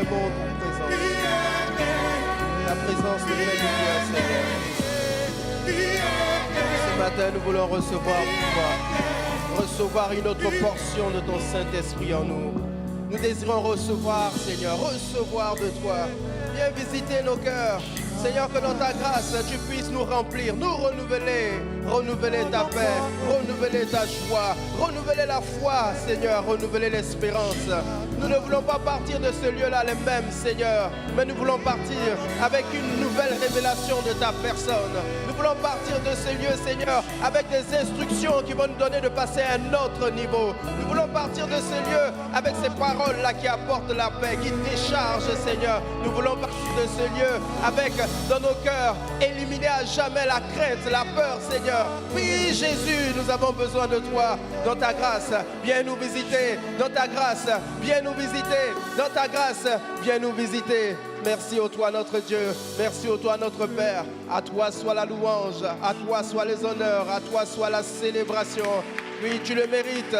aimons ta présence. Ta présence nous fait du bien, Seigneur. Ce matin, nous voulons recevoir toi. Recevoir une autre portion de ton Saint-Esprit en nous. Nous désirons recevoir, Seigneur, recevoir de toi. Viens visiter nos cœurs. Seigneur, que dans ta grâce, tu puisses nous remplir, nous renouveler ta paix, renouveler ta joie, renouveler la foi, Seigneur, renouveler l'espérance. Nous ne voulons pas partir de ce lieu-là les mêmes, Seigneur, mais nous voulons partir avec une nouvelle révélation de ta personne. Nous voulons partir de ce lieu, Seigneur, avec des instructions qui vont nous donner de passer à un autre niveau. Nous voulons partir de ce lieu avec ces paroles-là qui apportent la paix, qui déchargent, Seigneur. Nous voulons partir de ce lieu avec dans nos cœurs, éliminer à jamais la crainte, la peur, Seigneur. Oui, Jésus, nous avons besoin de toi. Dans ta grâce, viens nous visiter. Dans ta grâce, viens nous visiter. Dans ta grâce, viens nous visiter. Merci au toi notre Dieu. Merci au toi notre Père. À toi soit la louange. À toi soit les honneurs. À toi soit la célébration. Oui, tu le mérites.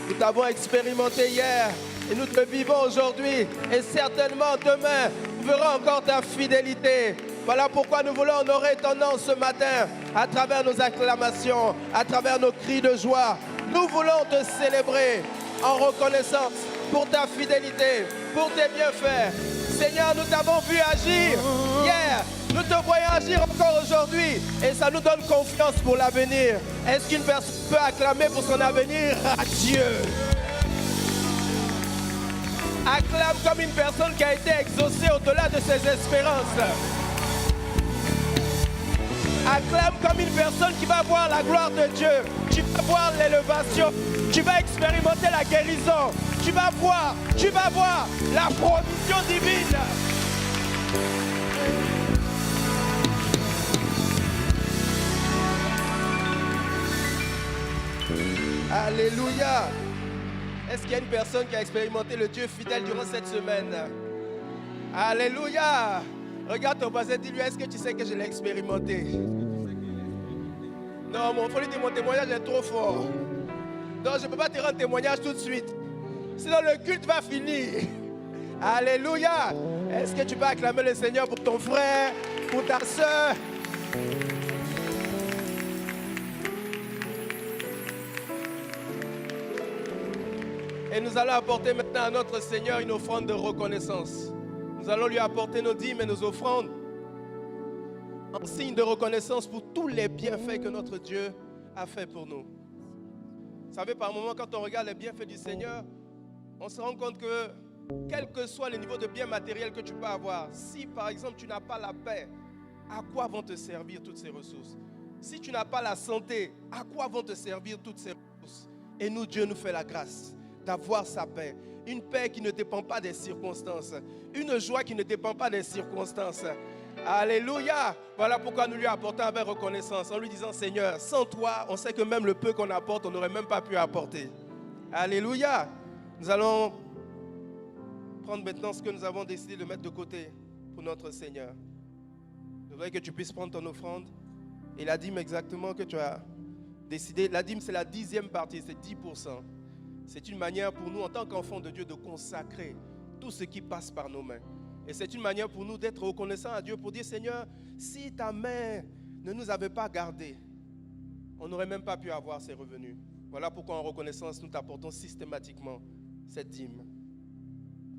Nous t'avons expérimenté hier. Et nous te vivons aujourd'hui. Et certainement demain, nous verrons encore ta fidélité. Voilà pourquoi nous voulons honorer ton nom ce matin, à travers nos acclamations, à travers nos cris de joie. Nous voulons te célébrer en reconnaissance pour ta fidélité, pour tes bienfaits. Seigneur, nous t'avons vu agir hier. Nous te voyons agir encore aujourd'hui. Et ça nous donne confiance pour l'avenir. Est-ce qu'une personne peut acclamer pour son avenir? À Dieu. Acclame comme une personne qui a été exaucée au-delà de ses espérances. Acclame comme une personne qui va voir la gloire de Dieu. Tu vas voir l'élévation. Tu vas expérimenter la guérison. Tu vas voir la provision divine. Alléluia. Est-ce qu'il y a une personne qui a expérimenté le Dieu fidèle durant cette semaine? Alléluia. Regarde ton voisin, dis-lui, est-ce que tu sais que je l'ai expérimenté? Non, il faut lui dire, mon témoignage est trop fort. Non, je ne peux pas te rendre témoignage tout de suite. Sinon, le culte va finir. Alléluia. Est-ce que tu peux acclamer le Seigneur pour ton frère, pour ta soeur? Et nous allons apporter maintenant à notre Seigneur une offrande de reconnaissance. Nous allons lui apporter nos dîmes et nos offrandes en signe de reconnaissance pour tous les bienfaits que notre Dieu a fait pour nous. Vous savez, par moments, quand on regarde les bienfaits du Seigneur, on se rend compte que quel que soit le niveau de bien matériel que tu peux avoir, si par exemple tu n'as pas la paix, à quoi vont te servir toutes ces ressources? Si tu n'as pas la santé, à quoi vont te servir toutes ces ressources? Et nous, Dieu nous fait la grâce d'avoir sa paix. Une paix qui ne dépend pas des circonstances. Une joie qui ne dépend pas des circonstances. Alléluia. Voilà pourquoi nous lui apportons avec reconnaissance en lui disant, Seigneur, sans toi, on sait que même le peu qu'on apporte, on n'aurait même pas pu apporter. Alléluia. Nous allons prendre maintenant ce que nous avons décidé de mettre de côté pour notre Seigneur. Je voudrais que tu puisses prendre ton offrande et la dîme exactement que tu as décidé. La dîme, c'est la 10e partie, c'est 10%. C'est une manière pour nous, en tant qu'enfants de Dieu, de consacrer tout ce qui passe par nos mains. Et c'est une manière pour nous d'être reconnaissants à Dieu pour dire, Seigneur, si ta main ne nous avait pas gardés, on n'aurait même pas pu avoir ces revenus. Voilà pourquoi en reconnaissance, nous t'apportons systématiquement cette dîme.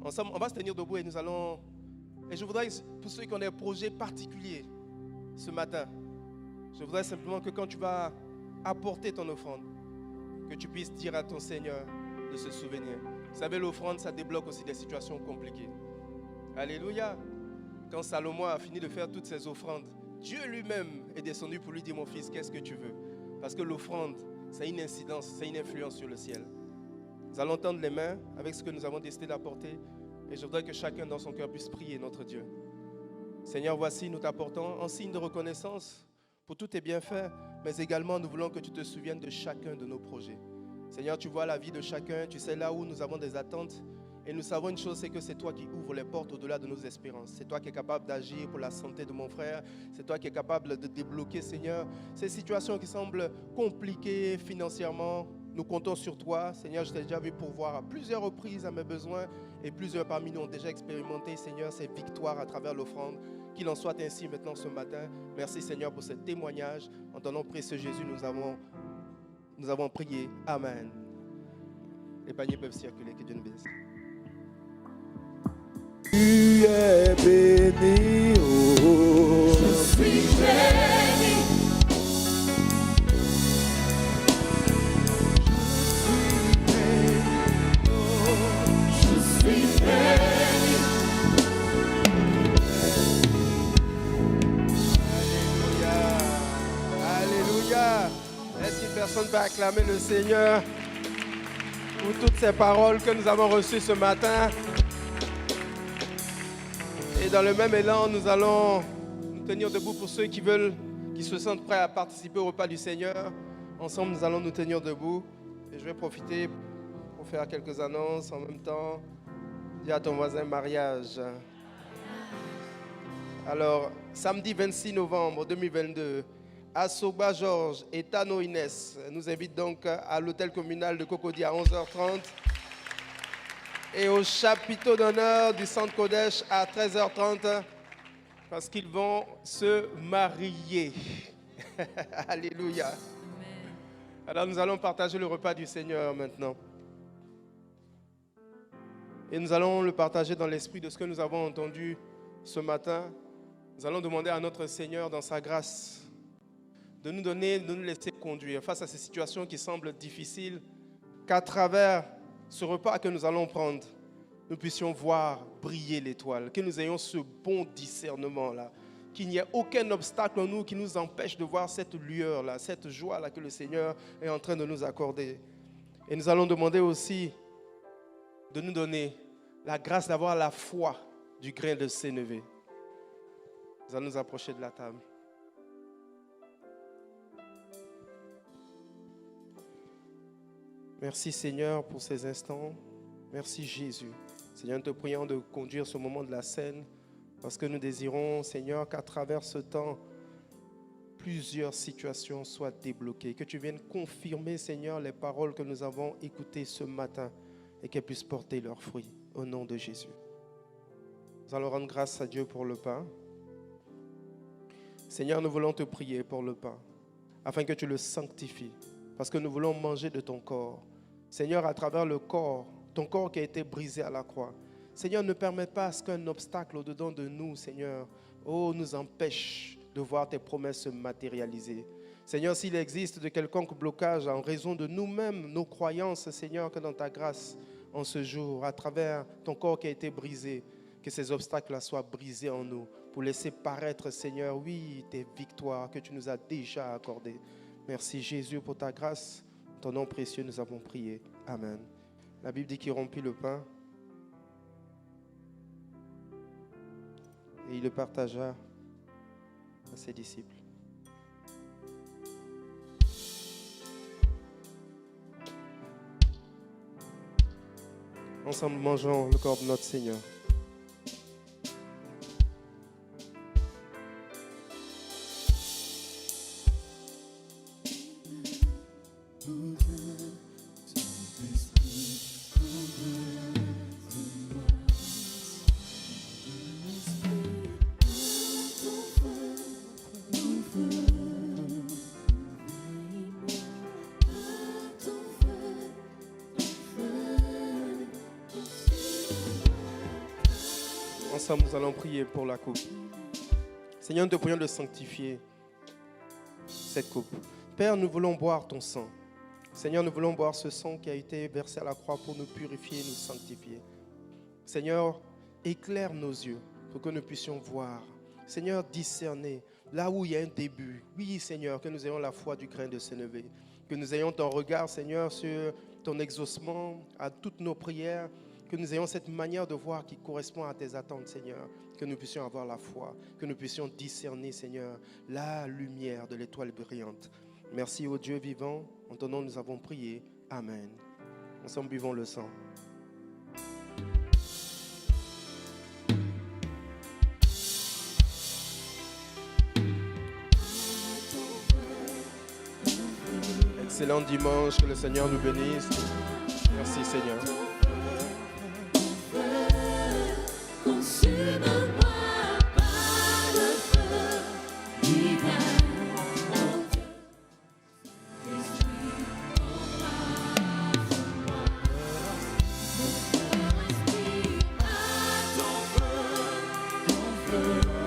Ensemble, on va se tenir debout et nous allons... Et je voudrais, pour ceux qui ont des projets particuliers ce matin, je voudrais simplement que quand tu vas apporter ton offrande, que tu puisses dire à ton Seigneur de se souvenir. Vous savez, l'offrande, ça débloque aussi des situations compliquées. Alléluia. Quand Salomon a fini de faire toutes ses offrandes, Dieu lui-même est descendu pour lui dire, mon fils, qu'est-ce que tu veux? Parce que l'offrande, c'est une incidence, c'est une influence sur le ciel. Nous allons tendre les mains avec ce que nous avons décidé d'apporter. Et je voudrais que chacun dans son cœur puisse prier notre Dieu. Seigneur, voici, nous t'apportons en signe de reconnaissance pour tous tes bienfaits, mais également nous voulons que tu te souviennes de chacun de nos projets. Seigneur, tu vois la vie de chacun, tu sais là où nous avons des attentes. Et nous savons une chose, c'est que c'est toi qui ouvres les portes au-delà de nos espérances. C'est toi qui es capable d'agir pour la santé de mon frère. C'est toi qui es capable de débloquer, Seigneur, ces situations qui semblent compliquées financièrement, Nous comptons sur toi. Seigneur, je t'ai déjà vu pourvoir à plusieurs reprises à mes besoins et plusieurs parmi nous ont déjà expérimenté, Seigneur, ces victoires à travers l'offrande. Qu'il en soit ainsi maintenant ce matin. Merci, Seigneur, pour ce témoignage. En ton nom précieux Jésus, nous avons prié. Amen. Les paniers peuvent circuler. Que Dieu nous bénisse. Tu es béni, oh. Je suis béni. Je suis béni. Alléluia. Est-ce qu'une personne peut acclamer le Seigneur pour toutes ces paroles que nous avons reçues ce matin? Et dans le même élan, nous allons nous tenir debout pour ceux qui se sentent prêts à participer au repas du Seigneur. Ensemble, nous allons nous tenir debout. Et je vais profiter pour faire quelques annonces en même temps. Dis à ton voisin mariage. Alors, samedi 26 novembre 2022, Asoba Georges et Tano Inès nous invitent donc à l'hôtel communal de Cocody à 11h30 et au chapiteau d'honneur du Centre Kodesh à 13h30 parce qu'ils vont se marier. Alléluia. Alors nous allons partager le repas du Seigneur maintenant. Et nous allons le partager dans l'esprit de ce que nous avons entendu ce matin. Nous allons demander à notre Seigneur dans sa grâce de nous donner, de nous laisser conduire face à ces situations qui semblent difficiles, qu'à travers ce repas que nous allons prendre, nous puissions voir briller l'étoile, que nous ayons ce bon discernement-là, qu'il n'y ait aucun obstacle en nous qui nous empêche de voir cette lueur-là, cette joie-là que le Seigneur est en train de nous accorder. Et nous allons demander aussi de nous donner la grâce d'avoir la foi du grain de sénévé. Nous allons nous approcher de la table. Merci Seigneur pour ces instants. Merci Jésus. Seigneur, nous te prions de conduire ce moment de la scène parce que nous désirons, Seigneur, qu'à travers ce temps, plusieurs situations soient débloquées. Que tu viennes confirmer, Seigneur, les paroles que nous avons écoutées ce matin et qu'elles puissent porter leurs fruits au nom de Jésus. Nous allons rendre grâce à Dieu pour le pain. Seigneur, nous voulons te prier pour le pain afin que tu le sanctifies parce que nous voulons manger de ton corps. Seigneur, à travers le corps, ton corps qui a été brisé à la croix. Seigneur, ne permets pas à ce qu'un obstacle au-dedans de nous, Seigneur, nous empêche de voir tes promesses se matérialiser. Seigneur, s'il existe de quelconque blocage en raison de nous-mêmes, nos croyances, Seigneur, que dans ta grâce, en ce jour, à travers ton corps qui a été brisé, que ces obstacles-là soient brisés en nous pour laisser paraître, Seigneur, oui, tes victoires que tu nous as déjà accordées. Merci Jésus pour ta grâce. En ton nom précieux, nous avons prié. Amen. La Bible dit qu'il rompit le pain et il le partagea à ses disciples. Ensemble, mangeons le corps de notre Seigneur. Ensemble, nous allons prier pour la coupe. Seigneur, nous te prions de sanctifier cette coupe. Père, nous voulons boire ton sang. Seigneur, nous voulons boire ce sang qui a été versé à la croix pour nous purifier, nous sanctifier. Seigneur, éclaire nos yeux pour que nous puissions voir. Seigneur, discerner là où il y a un début. Oui, Seigneur, que nous ayons la foi du grain de sénévé. Que nous ayons ton regard, Seigneur, sur ton exaucement à toutes nos prières. Que nous ayons cette manière de voir qui correspond à tes attentes, Seigneur. Que nous puissions avoir la foi. Que nous puissions discerner, Seigneur, la lumière de l'étoile brillante. Merci au Dieu vivant. En ton nom, nous avons prié. Amen. Ensemble, buvons le sang. excellent dimanche. Que le Seigneur nous bénisse. Merci Seigneur. Consume-moi par le feu divin, mon Dieu. Esprit, respire à ton feu,